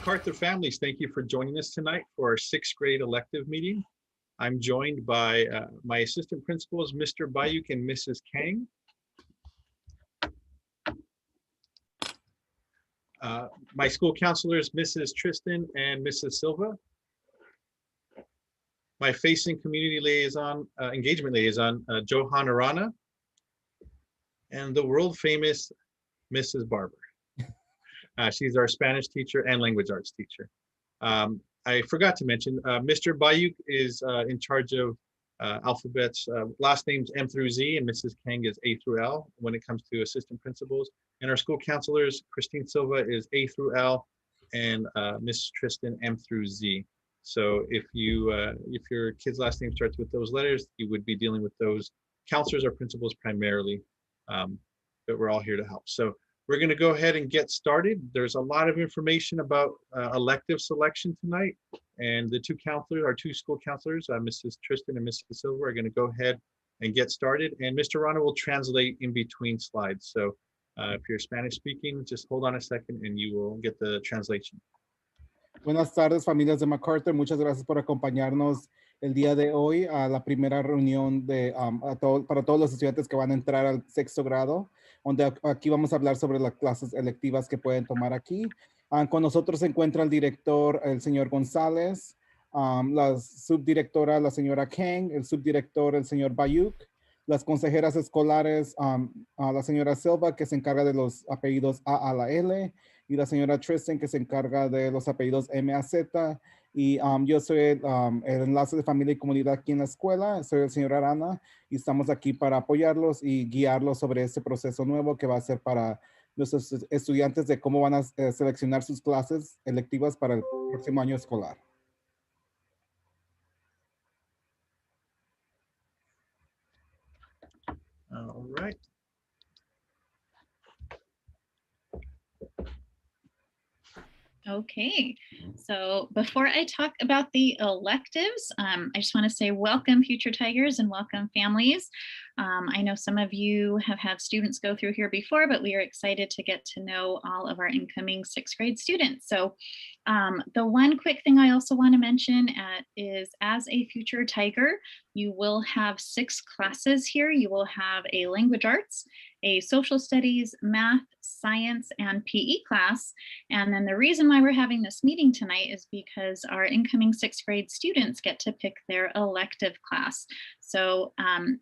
MacArthur families, thank you for joining us tonight for our sixth grade elective meeting. I'm joined by my assistant principals, Mr. Bayuk and Mrs. Kang. My school counselors, Mrs. Tristan and Mrs. Silva. My facing community liaison, engagement liaison, Johan Arana. And the world famous Mrs. Barber. She's our Spanish teacher and language arts teacher. I forgot to mention, Mr. Bayuk is in charge of alphabets, last names M through Z, and Mrs. Kang is A through L when it comes to assistant principals. And our school counselors, Christine Silva is A through L, and Miss Tristan M through Z. So if your kid's last name starts with those letters, you would be dealing with those counselors or principals primarily, but we're all here to help. So we're going to go ahead and get started. There's a lot of information about elective selection tonight, and the two counselors, our two school counselors, Mrs. Tristan and Mrs. Silva, are going to go ahead and get started, and Mr. Rana will translate in between slides. So if you're Spanish speaking, just hold on a second and you will get the translation. Buenas tardes, familias de MacArthur. Muchas gracias por acompañarnos el día de hoy a la primera reunión de, para todos los estudiantes que van a entrar al sexto grado, donde aquí vamos a hablar sobre las clases electivas que pueden tomar aquí. Con nosotros se encuentra el director, el señor González, la subdirectora, la señora Kang, el subdirector, el señor Bayuk, las consejeras escolares, la señora Silva, que se encarga de los apellidos A la L, y la señora Tristan, que se encarga de los apellidos M a Z. Y yo soy el enlace de familia y comunidad aquí en la escuela. Soy el señor Arana y estamos aquí para apoyarlos y guiarlos sobre este proceso nuevo que va a ser para nuestros estudiantes de cómo van a seleccionar sus clases electivas para el próximo año escolar. All right. Okay, so before I talk about the electives, I just want to say welcome Future Tigers and welcome families. I know some of you have had students go through here before, but we are excited to get to know all of our incoming sixth grade students. So the one quick thing I also want to mention is as a Future Tiger, you will have 6 classes here. You will have a language arts, a social studies, math, science, and PE class. And then the reason why we're having this meeting tonight is because our incoming 6th grade students get to pick their elective class. So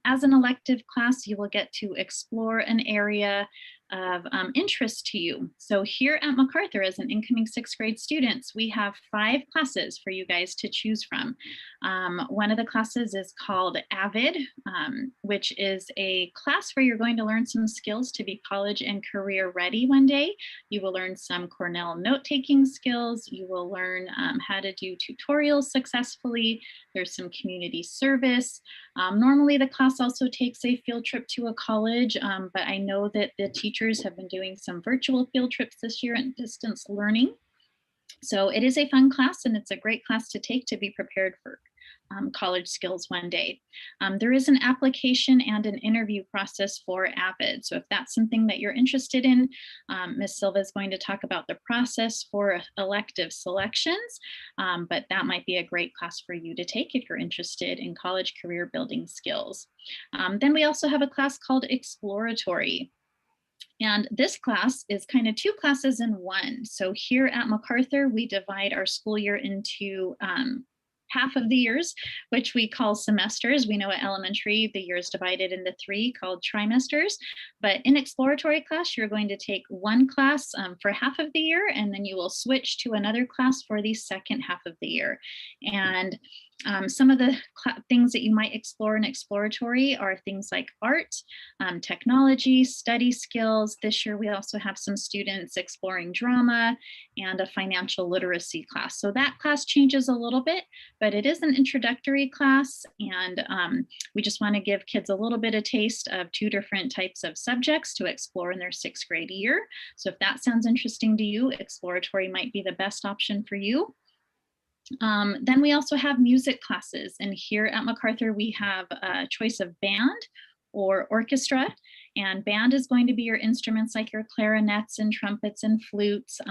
as an elective class, you will get to explore an area of interest to you. So here at MacArthur, as an incoming 6th grade students, we have 5 classes for you guys to choose from. One of the classes is called AVID, which is a class where you're going to learn some skills to be college and career ready one day. You will learn some Cornell note-taking skills. You will learn how to do tutorials successfully. There's some community service. Normally the class also takes a field trip to a college, but I know that the teachers have been doing some virtual field trips this year and distance learning. So it is a fun class and it's a great class to take to be prepared for college skills one day. There is an application and an interview process for AVID. So if that's something that you're interested in, Ms. Silva is going to talk about the process for elective selections, but that might be a great class for you to take if you're interested in college career building skills. Then we also have a class called Exploratory. And this class is kind of 2 classes in one. So here at MacArthur, we divide our school year into half of the years, which we call semesters. We know at elementary, the year is divided into 3 called trimesters. But in exploratory class, you're going to take one class for half of the year, and then you will switch to another class for the second half of the year. And some of the things that you might explore in exploratory are things like art, technology, study skills. This year, we also have some students exploring drama and a financial literacy class. So that class changes a little bit, but it is an introductory class. And we just want to give kids a little bit of taste of 2 different types of subjects to explore in their 6th grade year. So if that sounds interesting to you, exploratory might be the best option for you. Then we also have music classes, and here at MacArthur we have a choice of band or orchestra, and band is going to be your instruments like your clarinets and trumpets and flutes.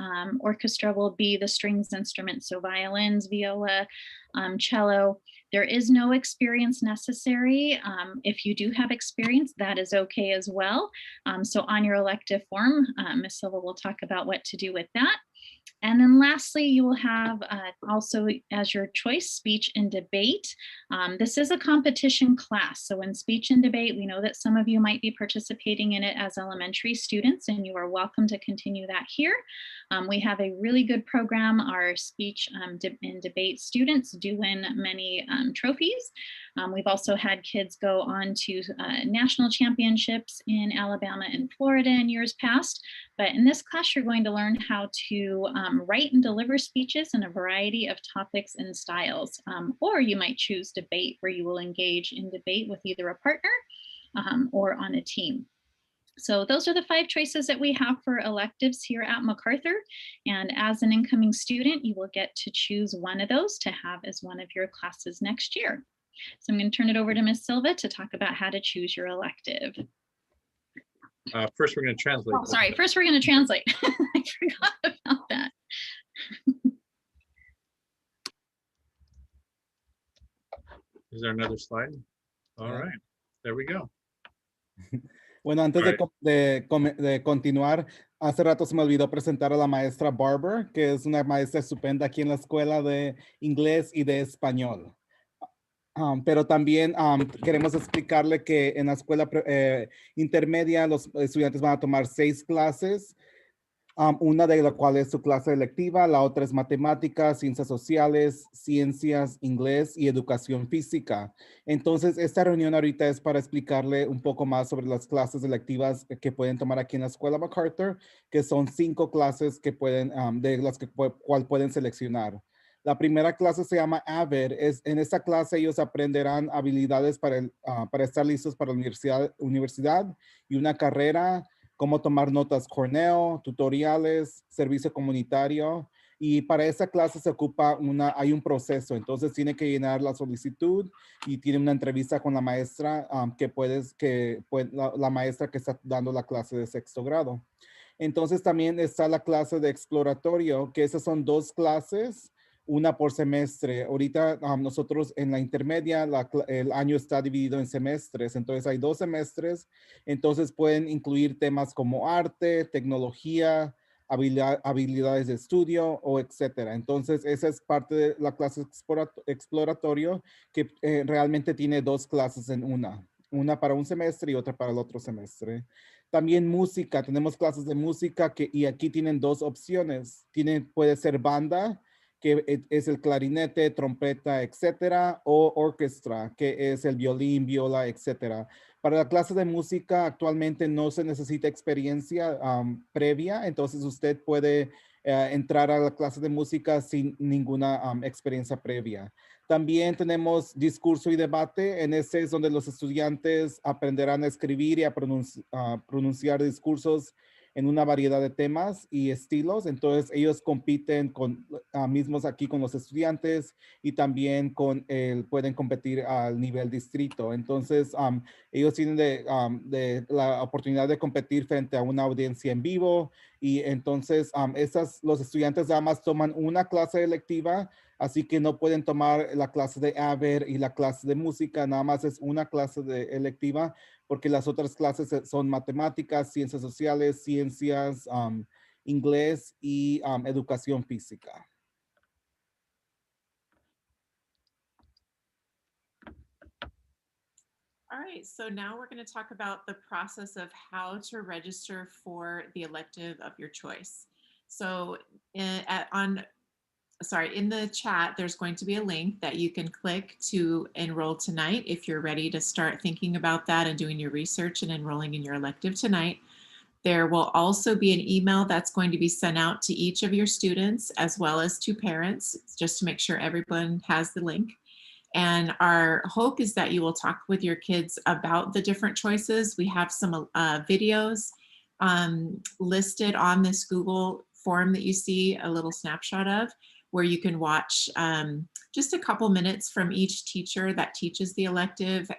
Orchestra will be the strings instruments, so violins, viola, cello. There is no experience necessary. If you do have experience, that is okay as well. So on your elective form, Ms. Silva will talk about what to do with that. And then lastly, you will have also as your choice speech and debate. This is a competition class. So in speech and debate, we know that some of you might be participating in it as elementary students, and you are welcome to continue that here. We have a really good program. Our speech and debate students do win many trophies. We've also had kids go on to national championships in Alabama and Florida in years past. But in this class, you're going to learn how to write and deliver speeches in a variety of topics and styles. Or you might choose debate, where you will engage in debate with either a partner or on a team. So those are the 5 choices that we have for electives here at MacArthur. And as an incoming student, you will get to choose one of those to have as one of your classes next year. So I'm going to turn it over to Ms. Silva to talk about how to choose your elective. First, we're going to translate. Oh, sorry. First, we're going to translate. I forgot about that. Is there another slide? All right. There we go. Bueno, antes de continuar, hace rato se me olvidó presentar a la maestra Barber, que es una maestra estupenda aquí en la escuela de inglés y de español. Pero también queremos explicarle que en la escuela intermedia los estudiantes van a tomar 6 clases. Una de las cuales es su clase electiva, la otra es matemáticas, ciencias sociales, ciencias, inglés y educación física. Entonces, esta reunión ahorita es para explicarle un poco más sobre las clases electivas que pueden tomar aquí en la escuela MacArthur, que son 5 clases que pueden, de las cual pueden seleccionar. La primera clase se llama AVER. En esta clase ellos aprenderán habilidades para estar listos para la universidad y una carrera, cómo tomar notas Cornell, tutoriales, servicio comunitario. Y para esa clase se ocupa hay un proceso. Entonces tiene que llenar la solicitud y tiene una entrevista con la maestra la maestra que está dando la clase de 6º grado. Entonces también está la clase de exploratorio, que esas son 2 clases, una por semestre. Ahorita nosotros en la intermedia, el año está dividido en semestres, entonces hay 2 semestres, entonces pueden incluir temas como arte, tecnología, habilidades de estudio o etcétera. Entonces esa es parte de la clase exploratorio que realmente tiene 2 clases en una para un semestre y otra para el otro semestre. También música, tenemos clases de música y aquí tienen 2 opciones. Puede ser banda, que es el clarinete, trompeta, etcétera, o orquestra, que es el violín, viola, etcétera. Para la clase de música actualmente no se necesita experiencia previa, entonces usted puede entrar a la clase de música sin ninguna experiencia previa. También tenemos discurso y debate. En este es donde los estudiantes aprenderán a escribir y a pronunciar discursos en una variedad de temas y estilos. Entonces ellos compiten mismos aquí con los estudiantes y también pueden competir al nivel distrito. Entonces ellos tienen la oportunidad de competir frente a una audiencia en vivo y entonces los estudiantes nada más toman una clase electiva, así que no pueden tomar la clase de AVER y la clase de música, nada más es una clase electiva, porque las otras clases son matemáticas, ciencias sociales, ciencias, inglés y educación física. All right, so now we're going to talk about the process of how to register for the elective of your choice. So in the chat, there's going to be a link that you can click to enroll tonight if you're ready to start thinking about that and doing your research and enrolling in your elective tonight. There will also be an email that's going to be sent out to each of your students as well as to parents, just to make sure everyone has the link. And our hope is that you will talk with your kids about the different choices. We have some videos listed on this Google form that you see a little snapshot of, where you can watch just a couple minutes from each teacher that teaches the elective.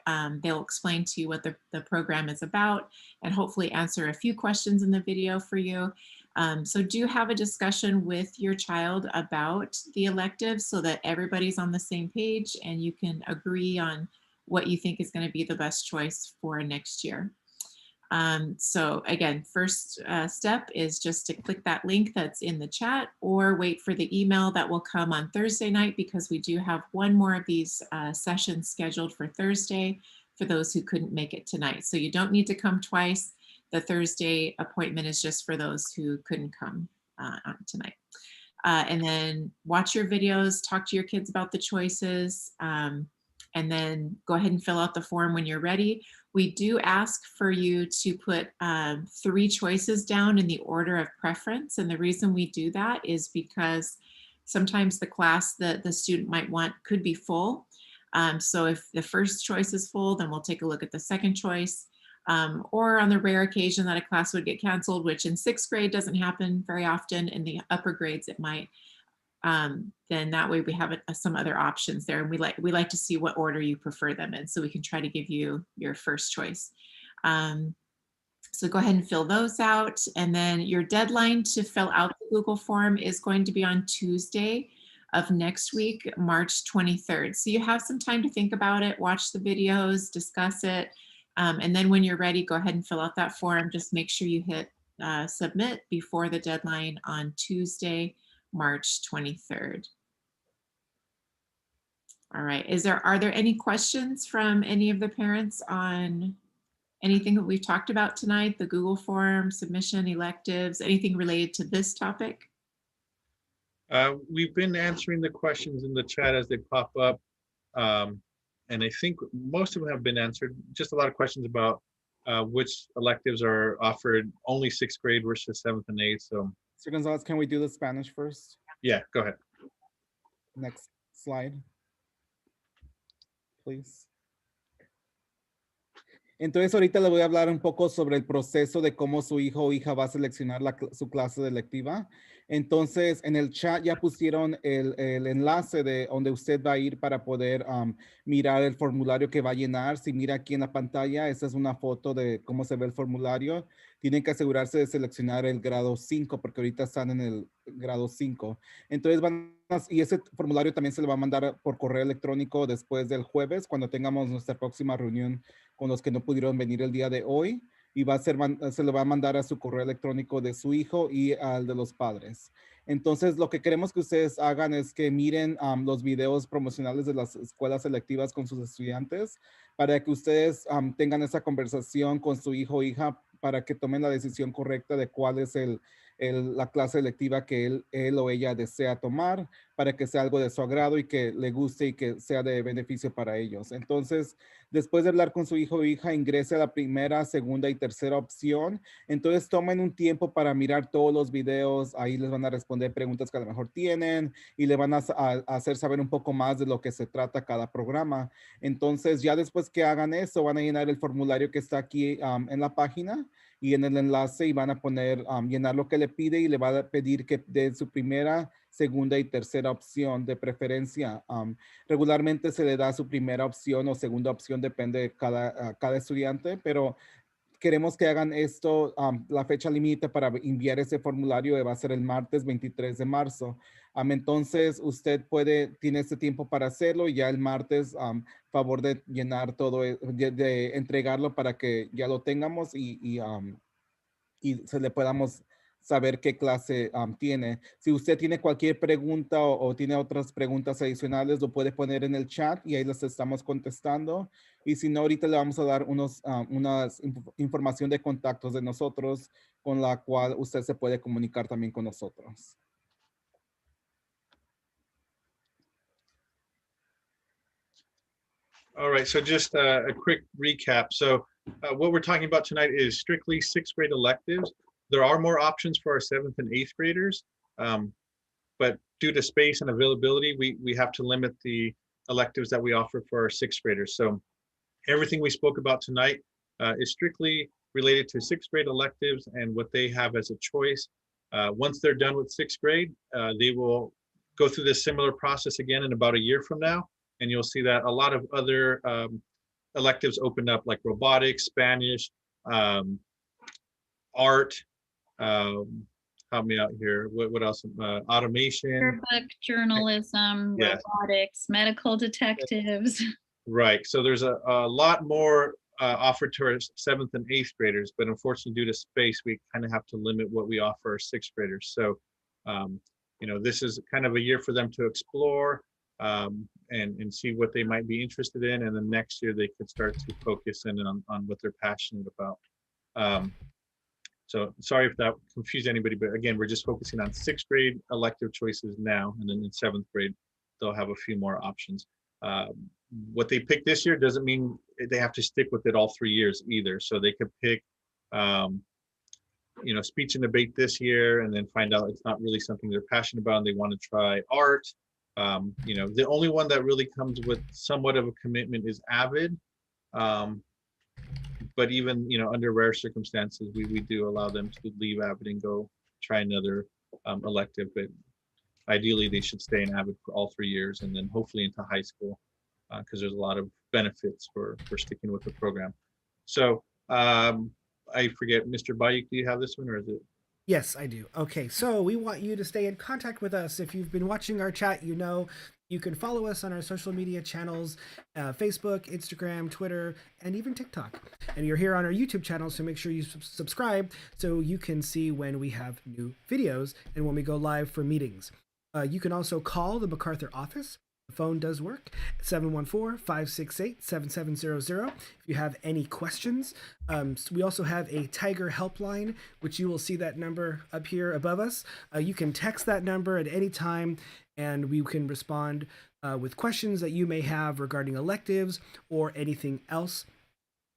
They'll explain to you what the program is about and hopefully answer a few questions in the video for you. So do have a discussion with your child about the elective so that everybody's on the same page and you can agree on what you think is going to be the best choice for next year. So again, first step is just to click that link that's in the chat or wait for the email that will come on Thursday night, because we do have one more of these sessions scheduled for Thursday for those who couldn't make it tonight. So you don't need to come twice. The Thursday appointment is just for those who couldn't come tonight. And then watch your videos, talk to your kids about the choices, and then go ahead and fill out the form when you're ready. We do ask for you to put 3 choices down in the order of preference. And the reason we do that is because sometimes the class that the student might want could be full. So if the first choice is full, then we'll take a look at the second choice. Or on the rare occasion that a class would get canceled, which in 6th grade doesn't happen very often, in the upper grades it might, then that way we have some other options there. And we like to see what order you prefer them in, so we can try to give you your first choice. So go ahead and fill those out. And then your deadline to fill out the Google form is going to be on Tuesday of next week, March 23rd. So you have some time to think about it, watch the videos, discuss it. And then when you're ready, go ahead and fill out that form. Just make sure you hit submit before the deadline on Tuesday, March 23rd. All right, are there any questions from any of the parents on anything that we've talked about tonight? The Google form, submission, electives, anything related to this topic? We've been answering the questions in the chat as they pop up. And I think most of them have been answered. Just a lot of questions about which electives are offered only 6th grade versus 7th and 8th. So, Mr. Gonzalez, can we do the Spanish first? yeah, go ahead. Next slide, please. Entonces ahorita le voy a hablar un poco sobre el proceso de cómo su hijo o hija va a seleccionar su clase de electiva. Entonces en el chat ya pusieron el enlace de donde usted va a ir para poder mirar el formulario que va a llenar. Si mira aquí en la pantalla, esa es una foto de cómo se ve el formulario. Tienen que asegurarse de seleccionar el grado 5 porque ahorita están en el grado 5. Entonces y ese formulario también se le va a mandar por correo electrónico después del jueves, cuando tengamos nuestra próxima reunión con los que no pudieron venir el día de hoy, y se le va a mandar a su correo electrónico de su hijo y al de los padres. Entonces, lo que queremos que ustedes hagan es que miren los videos promocionales de las escuelas electivas con sus estudiantes, para que ustedes tengan esa conversación con su hijo o hija, para que tomen la decisión correcta de cuál es la clase electiva que él o ella desea tomar, para que sea algo de su agrado y que le guste y que sea de beneficio para ellos. Entonces, después de hablar con su hijo o hija, ingrese a la primera, segunda y tercera opción. Entonces, tomen un tiempo para mirar todos los videos. Ahí les van a responder preguntas que a lo mejor tienen y le van a hacer saber un poco más de lo que se trata cada programa. Entonces, ya después que hagan eso, van a llenar el formulario que está aquí en la página y en el enlace, y van a poner, llenar lo que le pide, y le va a pedir que dé su primera, segunda y tercera opción de preferencia. Regularmente se le da su primera opción o segunda opción, depende de cada estudiante, pero queremos que hagan esto. La fecha límite para enviar ese formulario va a ser el martes 23 de marzo. Entonces usted tiene este tiempo para hacerlo, y ya el martes, favor de llenar todo, de entregarlo para que ya lo tengamos y se le podamos saber qué clase tiene. Si usted tiene cualquier pregunta o tiene otras preguntas adicionales, lo puede poner en el chat y ahí las estamos contestando. Y si no, ahorita le vamos a dar información de contactos de nosotros, con la cual usted se puede comunicar también con nosotros. All right, so just a quick recap. So what we're talking about tonight is strictly 6th grade electives. There are more options for our 7th and 8th graders, but due to space and availability, we have to limit the electives that we offer for our 6th graders. So everything we spoke about tonight is strictly related to 6th grade electives and what they have as a choice. Once they're done with 6th grade, they will go through this similar process again in about a year from now. And you'll see that a lot of other electives open up, like robotics, Spanish, art. Help me out here. What else? Automation. Book, journalism, yes. Robotics, medical detectives. Right. So there's a lot more offered to our 7th and 8th graders, but unfortunately due to space, we kind of have to limit what we offer our 6th graders. So, this is kind of a year for them to explore and see what they might be interested in. And then next year they could start to focus in on what they're passionate about. So sorry if that confused anybody, but again, we're just focusing on 6th grade elective choices now, and then in 7th grade, they'll have a few more options. What they pick this year doesn't mean they have to stick with it all 3 years either. So they could pick, speech and debate this year, and then find out it's not really something they're passionate about and they want to try art. The only one that really comes with somewhat of a commitment is AVID. But even, under rare circumstances, we do allow them to leave AVID and go try another elective. But ideally, they should stay in AVID for all 3 years and then hopefully into high school, because there's a lot of benefits for sticking with the program. So I forget, Mr. Bayuk, do you have this one, or is it? Yes, I do. Okay, so we want you to stay in contact with us. If you've been watching our chat, you can follow us on our social media channels, Facebook, Instagram, Twitter, and even TikTok. And you're here on our YouTube channel, so make sure you subscribe so you can see when we have new videos and when we go live for meetings. You can also call the MacArthur office. The phone does work, 714-568-7700. If you have any questions, we also have a Tiger helpline, which you will see that number up here above us. You can text that number at any time, and we can respond with questions that you may have regarding electives or anything else.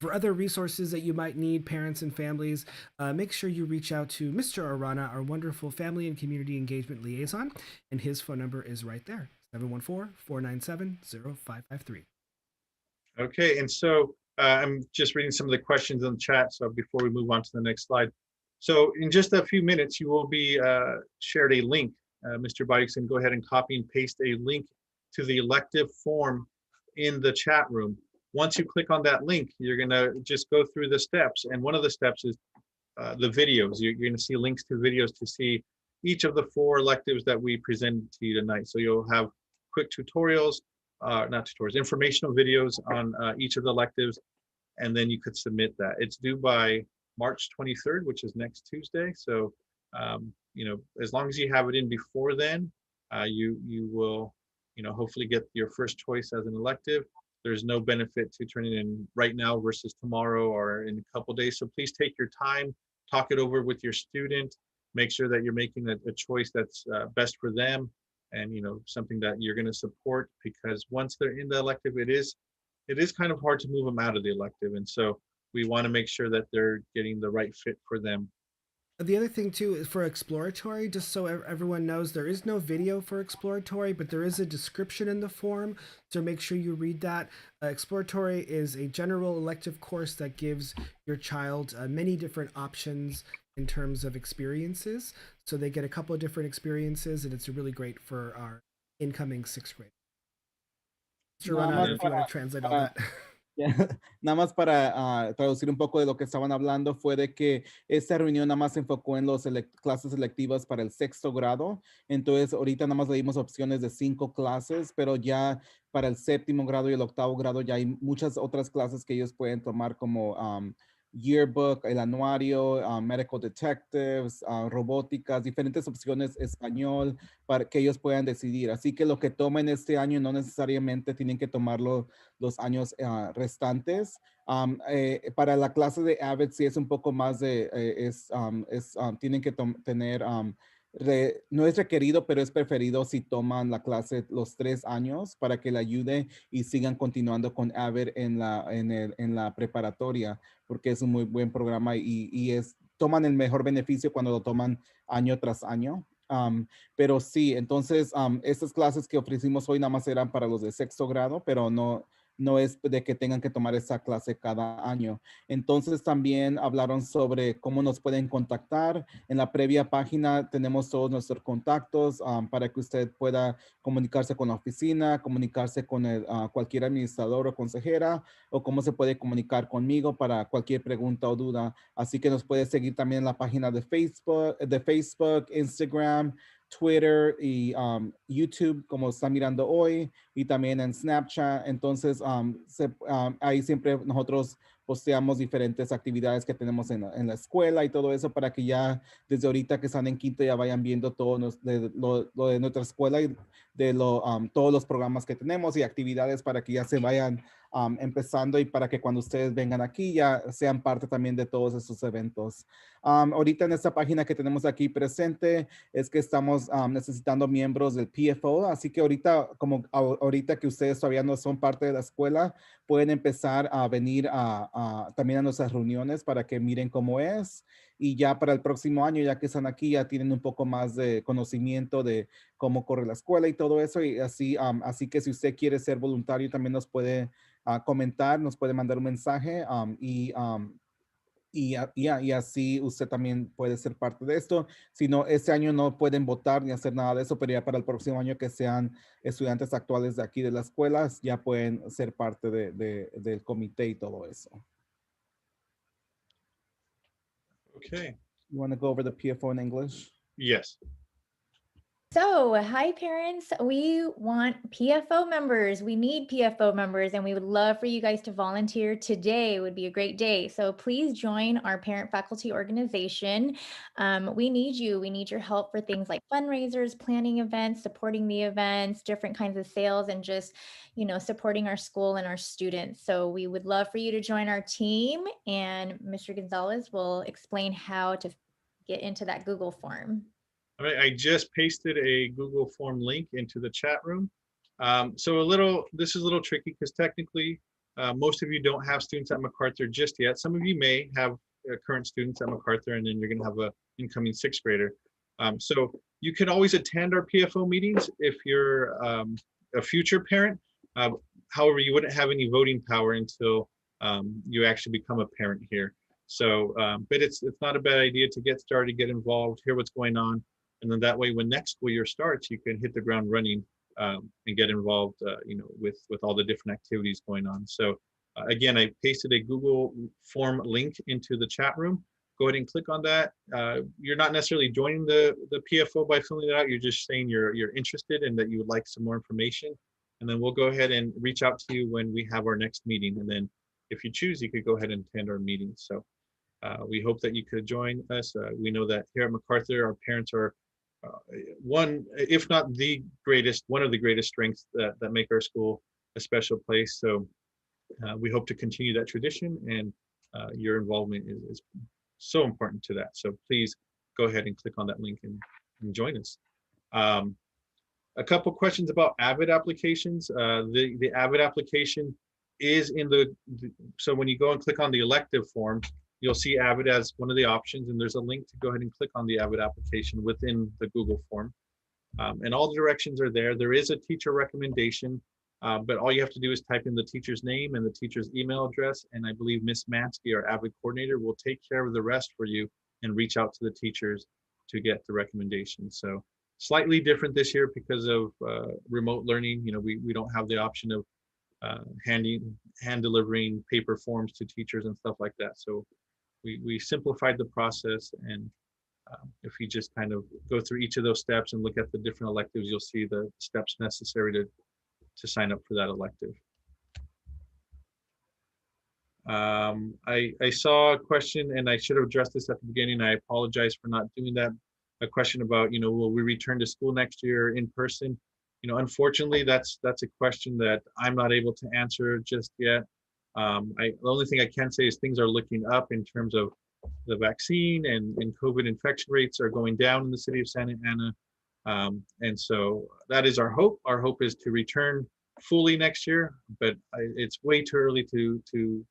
For other resources that you might need, parents and families, make sure you reach out to Mr. Arana, our wonderful family and community engagement liaison, and his phone number is right there. 714-497-0553. Okay, and so I'm just reading some of the questions in the chat, so before we move on to the next slide. So in just a few minutes, you will be shared a link. Mr. Bayuk can go ahead and copy and paste a link to the elective form in the chat room. Once you click on that link, you're gonna just go through the steps, and one of the steps is the videos. You're gonna see links to videos to see each of the 4 electives that we presented to you tonight. So you'll have quick tutorials, informational videos on each of the electives, and then you could submit that. It's due by March 23rd, which is next Tuesday. So, as long as you have it in before then, you will, hopefully get your first choice as an elective. There's no benefit to turning in right now versus tomorrow or in a couple days. So please take your time, talk it over with your student, make sure that you're making a choice that's best for them, and something that you're going to support, because once they're in the elective, it is kind of hard to move them out of the elective, and so we want to make sure that they're getting the right fit for them. The other thing too is for exploratory, just so everyone knows, there is no video for exploratory, but there is a description in the form, so make sure you read that. Exploratory is a general elective course that gives your child many different options in terms of experiences, so they get a couple of different experiences, and it's really great for our incoming 6th grade. Mr. Rana, if you want to translate all that. Nada más para traducir un poco de lo que estaban hablando, fue de que esta reunión nada más se enfocó en las clases electivas para el 6º grado. Entonces ahorita nada más le dimos opciones de 5 clases, pero ya para el 7º grado y el 8º grado ya hay muchas otras clases que ellos pueden tomar, como yearbook, el anuario, medical detectives, robóticas, diferentes opciones, español, para que ellos puedan decidir. Así que lo que tomen este año no necesariamente tienen que tomarlo los años restantes. Para la clase de AVID sí es un poco más de, tienen que tener, no es requerido, pero es preferido si toman la clase los 3 años para que le ayude y sigan continuando con AVID en la preparatoria, porque es un muy buen programa y toman el mejor beneficio cuando lo toman año tras año. Pero sí, entonces estas clases que ofrecimos hoy nada más eran para los de 6º grado, pero no es de que tengan que tomar esa clase cada año. Entonces también hablaron sobre cómo nos pueden contactar. En la previa página tenemos todos nuestros contactos para que usted pueda comunicarse con la oficina, comunicarse con cualquier administrador o consejera, o cómo se puede comunicar conmigo para cualquier pregunta o duda. Así que nos puede seguir también en la página de Facebook, Instagram, Twitter y YouTube, como está mirando hoy, y también en Snapchat. Entonces ahí siempre nosotros posteamos diferentes actividades que tenemos en la escuela y todo eso para que ya desde ahorita que están en quinto ya vayan viendo todo lo de nuestra escuela y de todos los programas que tenemos y actividades para que ya se vayan empezando y para que cuando ustedes vengan aquí ya sean parte también de todos esos eventos. Ahorita en esta página que tenemos aquí presente es que estamos necesitando miembros del PFO, así que ahorita, como ahorita que ustedes todavía no son parte de la escuela, pueden empezar a venir también a nuestras reuniones para que miren cómo es. Y ya para el próximo año, ya que están aquí, ya tienen un poco más de conocimiento de cómo corre la escuela y todo eso. Y así, así que si usted quiere ser voluntario, también nos puede comentar, nos puede mandar un mensaje y así usted también puede ser parte de esto. Si no, este año no pueden votar ni hacer nada de eso, pero ya para el próximo año que sean estudiantes actuales de aquí de las escuelas, ya pueden ser parte del comité y todo eso. Okay. You want to go over the PFO in English? Yes. So, hi parents, we want PFO members. We need PFO members and we would love for you guys to volunteer today. Would be a great day. So please join our parent faculty organization. We need you. We need your help for things like fundraisers, planning events, supporting the events, different kinds of sales, and just, supporting our school and our students. So we would love for you to join our team, and Mr. Gonzalez will explain how to get into that Google form. All right, I just pasted a Google form link into the chat room. So this is a little tricky because technically most of you don't have students at MacArthur just yet. Some of you may have current students at MacArthur, and then you're going to have an incoming sixth grader. So you can always attend our PFO meetings if you're a future parent. However, you wouldn't have any voting power until you actually become a parent here. So, but it's not a bad idea to get started, get involved, hear what's going on. And then that way, when next school year starts, you can hit the ground running and get involved, with all the different activities going on. So again, I pasted a Google form link into the chat room. Go ahead and click on that. You're not necessarily joining the PFO by filling it out. You're just saying you're interested and that you would like some more information. And then we'll go ahead and reach out to you when we have our next meeting. And then if you choose, you could go ahead and attend our meeting. So we hope that you could join us. We know that here at MacArthur, our parents are one, if not the greatest, one of the greatest strengths that make our school a special place. So we hope to continue that tradition, and your involvement is so important to that. So please go ahead and click on that link and join us. A couple questions about AVID applications. The AVID application is in so when you go and click on the elective form, you'll see AVID as one of the options, and there's a link to go ahead and click on the AVID application within the Google form. And all the directions are there. There is a teacher recommendation, but all you have to do is type in the teacher's name and the teacher's email address, and I believe Miss Mansky, our AVID coordinator, will take care of the rest for you and reach out to the teachers to get the recommendation. So slightly different this year because of remote learning. We don't have the option of hand delivering paper forms to teachers and stuff like that. So we simplified the process, and if you just kind of go through each of those steps and look at the different electives, you'll see the steps necessary to sign up for that elective. I saw a question, and I should have addressed this at the beginning. I apologize for not doing that. A question about, will we return to school next year in person? Unfortunately, that's a question that I'm not able to answer just yet. The only thing I can say is things are looking up in terms of the vaccine, and COVID infection rates are going down in the city of Santa Ana. And so that is our hope. Our hope is to return fully next year, but it's way too early to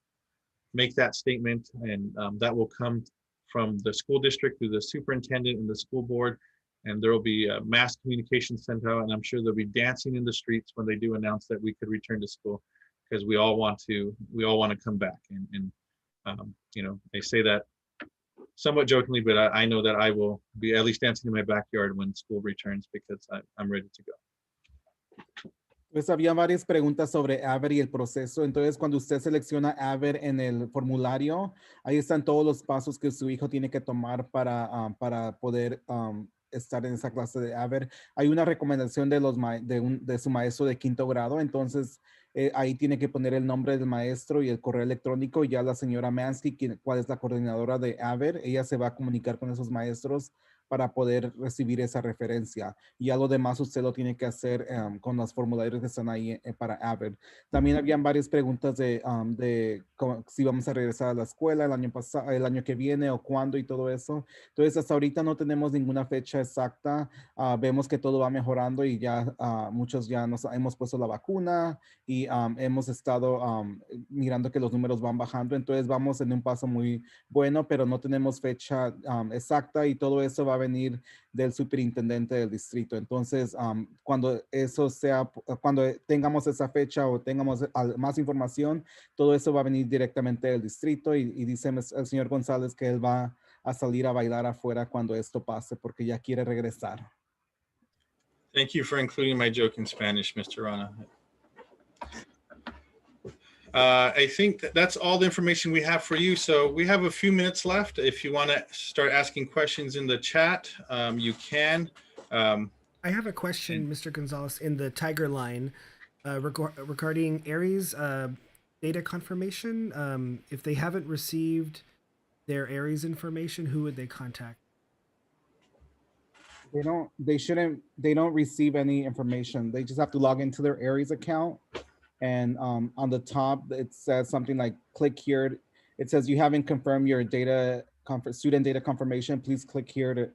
make that statement. And that will come from the school district through the superintendent and the school board. And there will be a mass communication sent out, and I'm sure there'll be dancing in the streets when they do announce that we could return to school, because we all want to come back. And they say that somewhat jokingly, but I know that I will be at least dancing in my backyard when school returns, because I'm ready to go. Pues había varias preguntas sobre AVER y el proceso. Entonces, cuando usted selecciona AVER en el formulario, ahí están todos los pasos que su hijo tiene que tomar para poder estar en esa clase de AVER. Hay una recomendación de su maestro de quinto grado. Entonces, ahí tiene que poner el nombre del maestro y el correo electrónico. Ya la señora Mansky, cuál es la coordinadora de AVER, ella se va a comunicar con esos maestros para poder recibir esa referencia. Y ya lo demás usted lo tiene que hacer con los formularios que están ahí para AVER. También habían varias preguntas de si vamos a regresar a la escuela el año pasado, el año que viene o cuándo y todo eso. Entonces, hasta ahorita no tenemos ninguna fecha exacta. Vemos que todo va mejorando y ya muchos ya nos hemos puesto la vacuna y hemos estado mirando que los números van bajando. Entonces, vamos en un paso muy bueno, pero no tenemos fecha exacta y todo eso va a venir del superintendente del distrito. Entonces, cuando eso sea, cuando tengamos esa fecha o tengamos más información, todo eso va a venir directamente del distrito y dice el señor González que él va a salir a bailar afuera cuando esto pase porque ya quiere regresar. Thank you for including my joke in Spanish, Mr. Rana. I think that's all the information we have for you. So we have a few minutes left. If you want to start asking questions in the chat, you can. I have a question, Mr. Gonzalez, in the Tiger line regarding Aries data confirmation. If they haven't received their Aries information, who would they contact? They don't receive any information. They just have to log into their Aries account. And on the top, it says something like click here. It says you haven't confirmed your student data confirmation. Please click here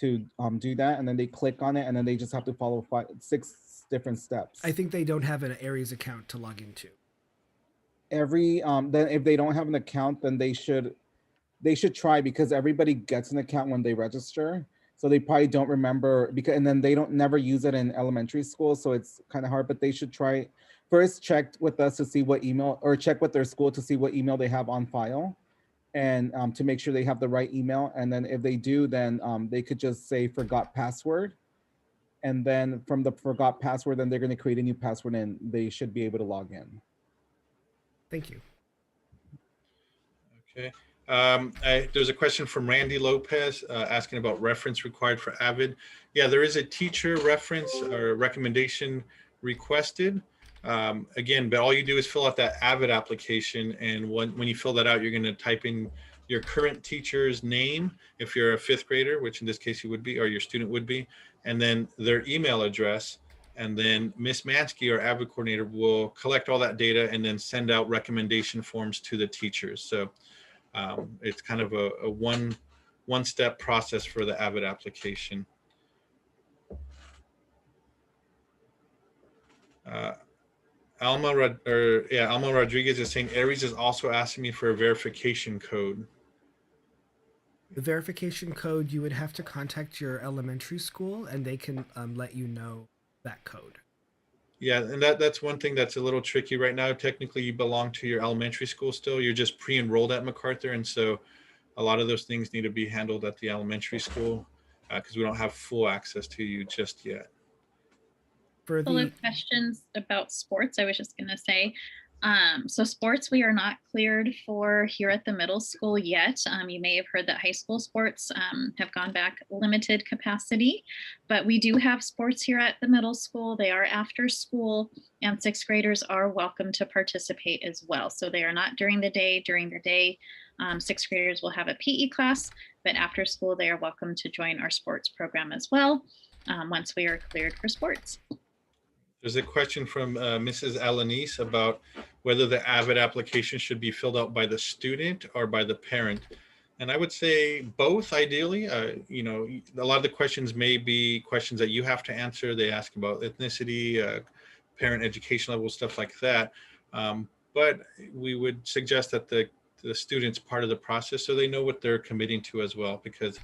to do that. And then they click on it and then they just have to follow 6 different steps. I think they don't have an Aries account to log into. Then if they don't have an account, then they should try because everybody gets an account when they register. So they probably don't remember and then they never use it in elementary school. So it's kind of hard, but they should try. First, check with us to see what email, or check with their school to see what email they have on file and to make sure they have the right email. And then if they do, then they could just say forgot password. And then from the forgot password, then they're going to create a new password and they should be able to log in. Thank you. Okay. There's a question from Randy Lopez asking about reference required for AVID. Yeah, there is a teacher reference or recommendation requested. Again, but all you do is fill out that AVID application. And when you fill that out, you're going to type in your current teacher's name, if you're a 5th grader, which in this case you would be, or your student would be, and then their email address. And then Miss Mansky, our AVID coordinator, will collect all that data and then send out recommendation forms to the teachers. So it's kind of a one-step process for the AVID application. Alma Rodriguez is saying Aries is also asking me for a verification code. The verification code, you would have to contact your elementary school and they can let you know that code. Yeah, and that's one thing that's a little tricky right now. Technically, you belong to your elementary school still. You're just pre-enrolled at MacArthur, and so a lot of those things need to be handled at the elementary school because we don't have full access to you just yet. For the questions about sports, I was just going to say, so sports we are not cleared for here at the middle school yet. You may have heard that high school sports have gone back limited capacity, but we do have sports here at the middle school. They are after school, and 6th graders are welcome to participate as well. So they are not during the day. During the day, 6th graders will have a PE class, but after school they are welcome to join our sports program as well once we are cleared for sports. There's a question from Mrs. Alanis about whether the AVID application should be filled out by the student or by the parent. And I would say both, ideally. You know, a lot of the questions may be questions that you have to answer. They ask about ethnicity, parent education level, stuff like that. But we would suggest that the student's part of the process so they know what they're committing to as well, because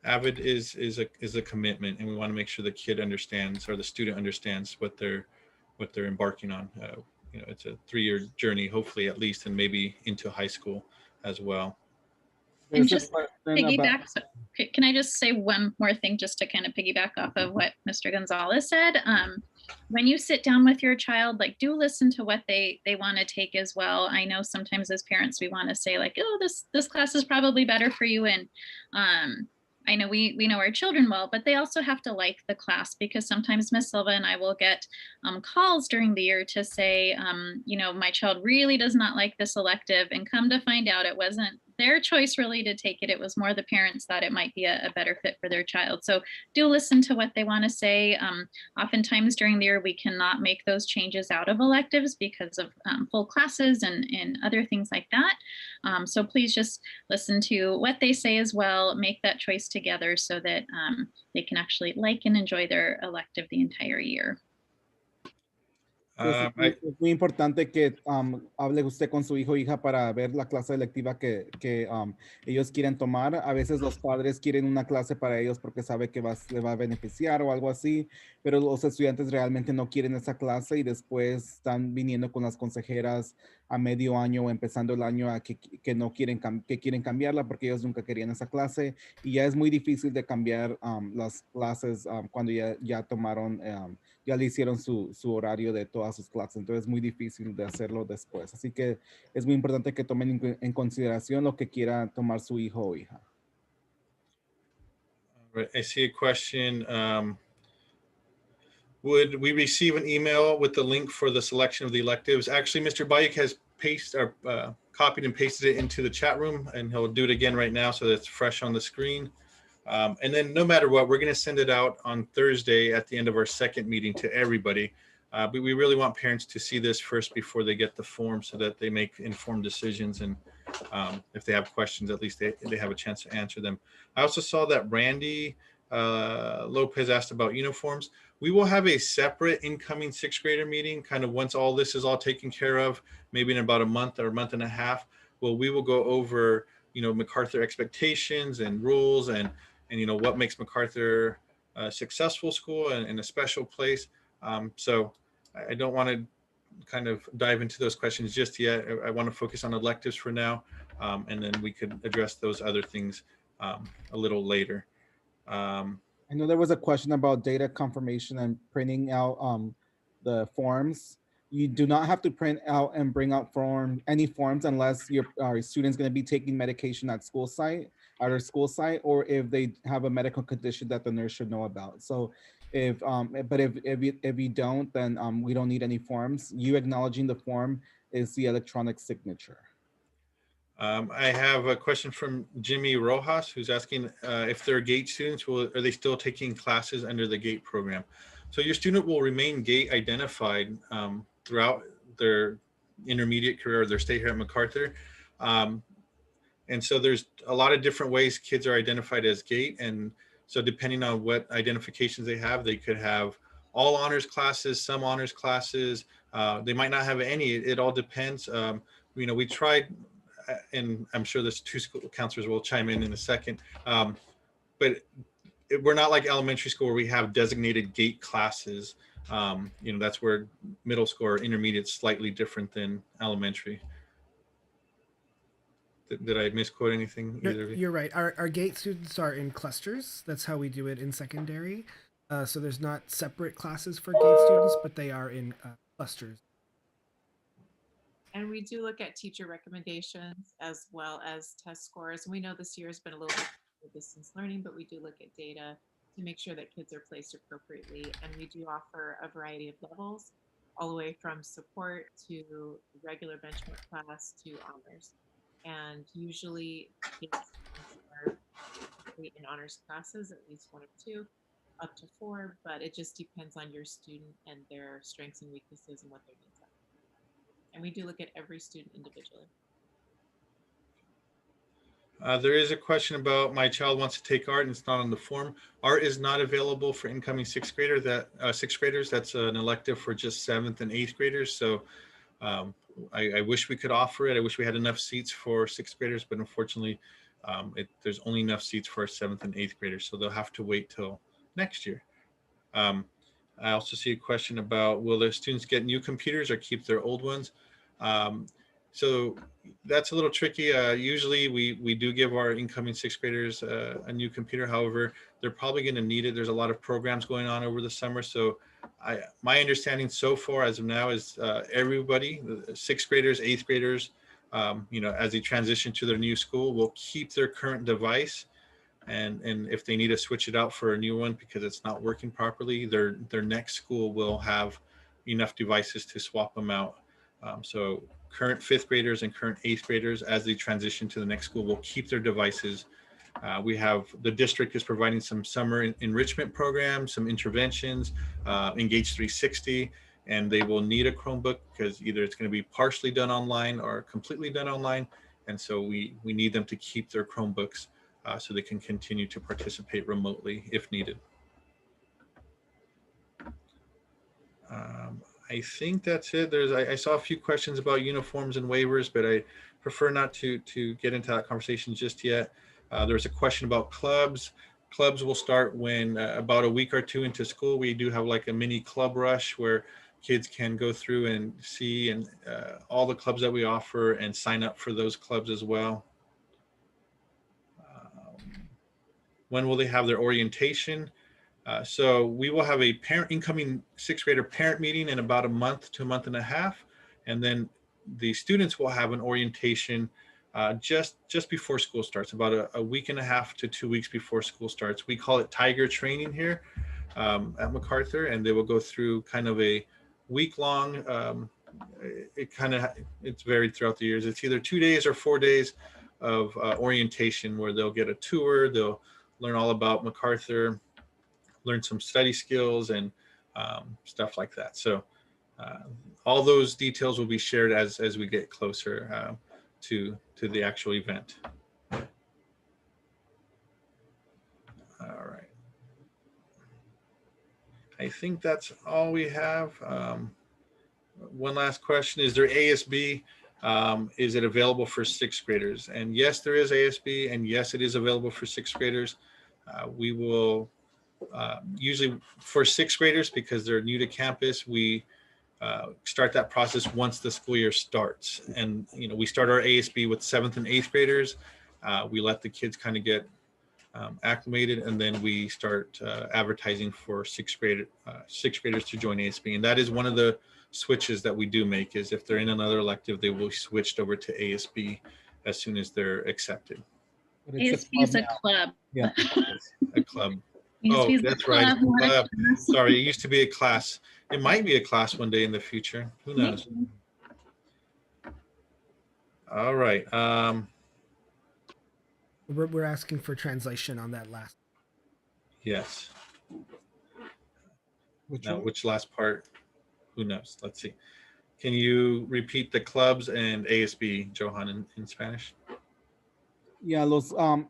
AVID is a commitment, and we want to make sure the kid understands, or the student understands what they're embarking on. You know, it's a 3-year journey, hopefully at least, and maybe into high school as well. And just piggyback, can I just say one more thing just to kind of piggyback off of what Mr. Gonzalez said? When you sit down with your child, like, do listen to what they want to take as well. I know sometimes as parents we want to say like, oh, this class is probably better for you, and I know we know our children well, but they also have to like the class, because sometimes Miss Silva and I will get calls during the year to say, you know, my child really does not like this elective, and come to find out it wasn't their choice really to take it. It was more the parents thought it might be a better fit for their child. So do listen to what they want to say. Oftentimes during the year, we cannot make those changes out of electives because of full classes and other things like that. So please just listen to what they say as well, make that choice together so that they can actually like and enjoy their elective the entire year. Es muy importante que hable usted con su hijo o hija para ver la clase electiva que ellos quieren tomar. A veces los padres quieren una clase para ellos porque sabe que le va a beneficiar o algo así, pero los estudiantes realmente no quieren esa clase y después están viniendo con las consejeras a medio año o empezando el año a que no quieren, que quieren cambiarla porque ellos nunca querían esa clase, y ya es muy difícil de cambiar las clases cuando ya tomaron ya le hicieron su horario de todas sus clases, entonces es muy difícil de hacerlo después. Así que es muy importante que tomen en consideración lo que quiera tomar su hijo o hija. Right. I see a question. Would we receive an email with the link for the selection of the electives? Actually, Mr. Bayek has copied and pasted it into the chat room, and he'll do it again right now so that it's fresh on the screen. And then no matter what, we're going to send it out on Thursday at the end of our second meeting to everybody. But we really want parents to see this first before they get the form so that they make informed decisions. And if they have questions, at least they have a chance to answer them. I also saw that Randy Lopez asked about uniforms. We will have a separate incoming sixth grader meeting kind of once all this is all taken care of, maybe in about a month or a month and a half. Well, we will go over, you know, MacArthur expectations and rules and you know, what makes MacArthur a successful school and a special place. So I don't want to kind of dive into those questions just yet. I want to focus on electives for now, and then we could address those other things a little later. I know there was a question about data confirmation and printing out the forms. You do not have to print out and bring out any forms unless your student's going to be taking medication at school site, at our school site, or if they have a medical condition that the nurse should know about. So if you don't, then we don't need any forms. You acknowledging the form is the electronic signature. I have a question from Jimmy Rojas, who's asking if they're GATE students, are they still taking classes under the GATE program? So your student will remain GATE identified throughout their intermediate career, their stay here at MacArthur. And so there's a lot of different ways kids are identified as GATE. And so depending on what identifications they have, they could have all honors classes, some honors classes. They might not have any. It all depends. You know, we tried, and I'm sure there's two school counselors will chime in a second, but we're not like elementary school where we have designated GATE classes. You know, that's where middle school or intermediate is slightly different than elementary. Did I misquote anything? You're right. Our GATE students are in clusters. That's how we do it in secondary. So there's not separate classes for GATE students, but they are in clusters. And we do look at teacher recommendations as well as test scores. And we know this year has been a little bit of distance learning, but we do look at data to make sure that kids are placed appropriately. And we do offer a variety of levels, all the way from support to regular benchmark class to honors. And usually kids are in honors classes, at least 1 or 2, up to 4, but it just depends on your student and their strengths and weaknesses and what their needs are. And we do look at every student individually. There is a question about my child wants to take art and it's not on the form. Art is not available for incoming sixth graders. That's an elective for just 7th and 8th graders. So I wish we could offer it. I wish we had enough seats for 6th graders, but unfortunately there's only enough seats for 7th and 8th graders. So they'll have to wait till next year. I also see a question about, will the students get new computers or keep their old ones? So that's a little tricky. Usually we do give our incoming 6th graders a new computer. However, they're probably going to need it. There's a lot of programs going on over the summer. So my understanding so far as of now is everybody, the 6th graders, 8th graders, you know, as they transition to their new school, will keep their current device. And if they need to switch it out for a new one because it's not working properly, their next school will have enough devices to swap them out. So current 5th graders and current 8th graders, as they transition to the next school, will keep their devices. We have, the district is providing some summer enrichment programs, some interventions, Engage 360, and they will need a Chromebook because either it's going to be partially done online or completely done online. And so we need them to keep their Chromebooks so they can continue to participate remotely if needed. I think that's it. I saw a few questions about uniforms and waivers, but I prefer not to get into that conversation just yet. There was a question about clubs. Clubs will start when about a week or 2 into school. We do have like a mini club rush where kids can go through and see and all the clubs that we offer and sign up for those clubs as well. When will they have their orientation? So we will have a incoming 6th grader parent meeting in about a month to a month and a half. And then the students will have an orientation just before school starts, about a week and a half to 2 weeks before school starts. We call it Tiger Training here at MacArthur, and they will go through kind of a week-long, it's varied throughout the years. It's either 2 days or 4 days of orientation where they'll get a tour, they'll learn all about MacArthur, learn some study skills and stuff like that. So all those details will be shared as we get closer to the actual event. All right. I think that's all we have. One last question, is there ASB? Is it available for 6th graders? And yes, there is ASB, and yes, it is available for 6th graders. We will usually for 6th graders, because they're new to campus, we start that process once the school year starts. And we start our ASB with 7th and 8th graders. We let the kids kind of get acclimated, and then we start advertising for 6th graders to join ASB. And that is one of the switches that we do make, is if they're in another elective, they will be switched over to ASB as soon as they're accepted. ASB is a club. Yeah. A club. ASB Oh, is a that's right. club, not a Club. class. Sorry, it used to be a class. It might be a class one day in the future. Who knows? All right. We're asking for translation on that last. Yes. Which Now, one? which last part? Who knows? Let's see. Can you repeat the clubs and ASB, Johan, in Spanish? Ya,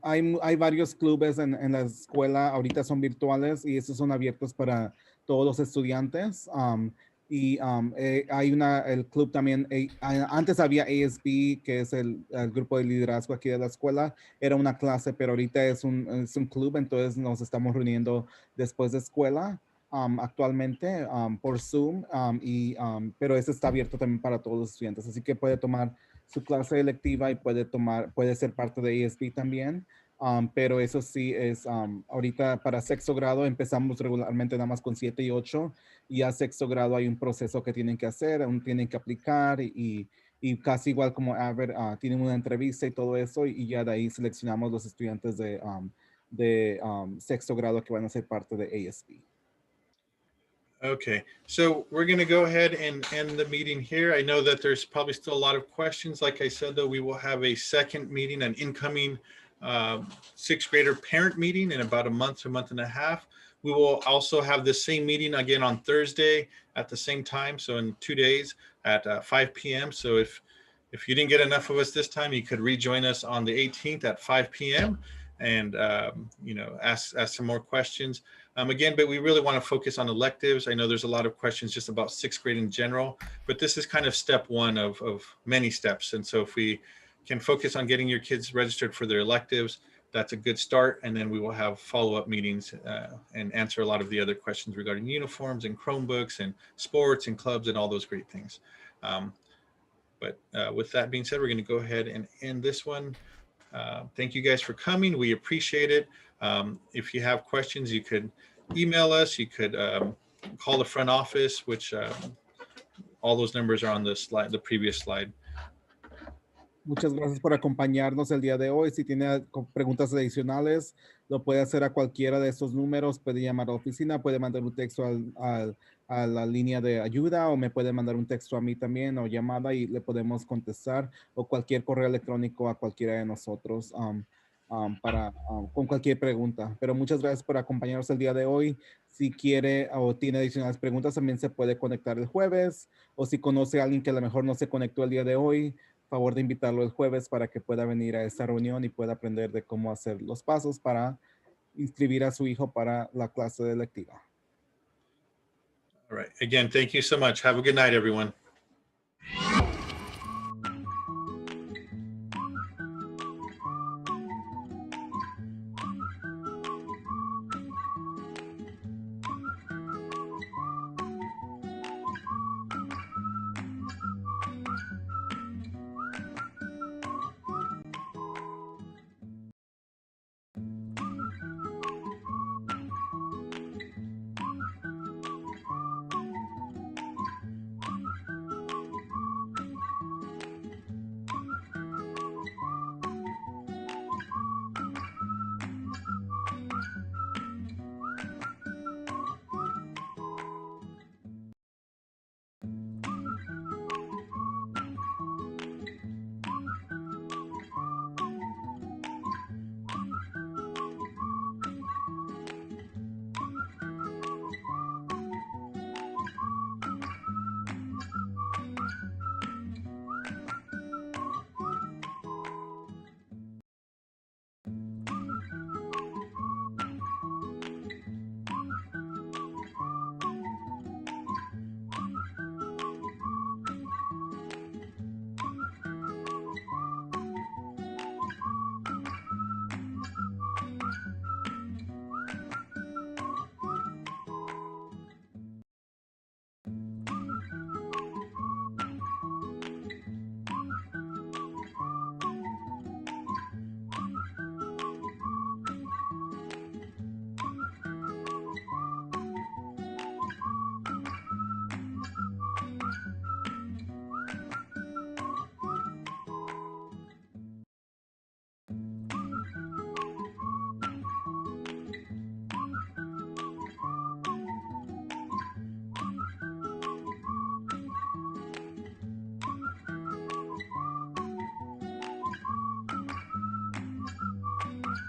hay varios clubes en la escuela, ahorita son virtuales y estos son abiertos para todos los estudiantes. Hay el club también, antes había ASB, que es el grupo de liderazgo aquí de la escuela, era una clase, pero ahorita es un club, entonces nos estamos reuniendo después de escuela. Actualmente por Zoom, pero este está abierto también para todos los estudiantes, así que puede tomar su clase electiva y puede ser parte de ASB también, pero eso sí es, ahorita para 6º grado empezamos regularmente nada más con 7 y 8, y a 6º grado hay un proceso que tienen que hacer, tienen que aplicar y casi igual como Avid, tienen una entrevista y todo eso, y ya de ahí seleccionamos los estudiantes de 6º grado que van a ser parte de ASB. Okay, so we're going to go ahead and end the meeting here. I know that there's probably still a lot of questions. Like I said, though, we will have a second meeting, an incoming 6th grader parent meeting in about a month to a month and a half. We will also have the same meeting again on Thursday at the same time. So in 2 days at 5 p.m. So if you didn't get enough of us this time, you could rejoin us on the 18th at 5 p.m. and ask some more questions. Again, but we really want to focus on electives. I know there's a lot of questions just about 6th grade in general, but this is kind of step one of many steps. And so if we can focus on getting your kids registered for their electives, that's a good start. And then we will have follow-up meetings and answer a lot of the other questions regarding uniforms and Chromebooks and sports and clubs and all those great things. But with that being said, we're going to go ahead and end this one. Thank you guys for coming. We appreciate it. If you have questions, you could email us. You could call the front office, which all those numbers are on the slide, the previous slide. Muchas gracias por acompañarnos el día de hoy. Si tiene preguntas adicionales, lo puede hacer a cualquiera de estos números. Puede llamar a la oficina, puede mandar un texto a la línea de ayuda o me puede mandar un texto a mí también o llamada y le podemos contestar o cualquier correo electrónico a cualquiera de nosotros con cualquier pregunta. Pero muchas gracias por acompañarnos el día de hoy. Si quiere o tiene adicionales preguntas, también se puede conectar el jueves o si conoce a alguien que a lo mejor no se conectó el día de hoy, favor de invitarlo el jueves para que pueda venir a esta reunión y pueda aprender de cómo hacer los pasos para inscribir a su hijo para la clase de electiva. All right. Again, thank you so much. Have a good night, everyone.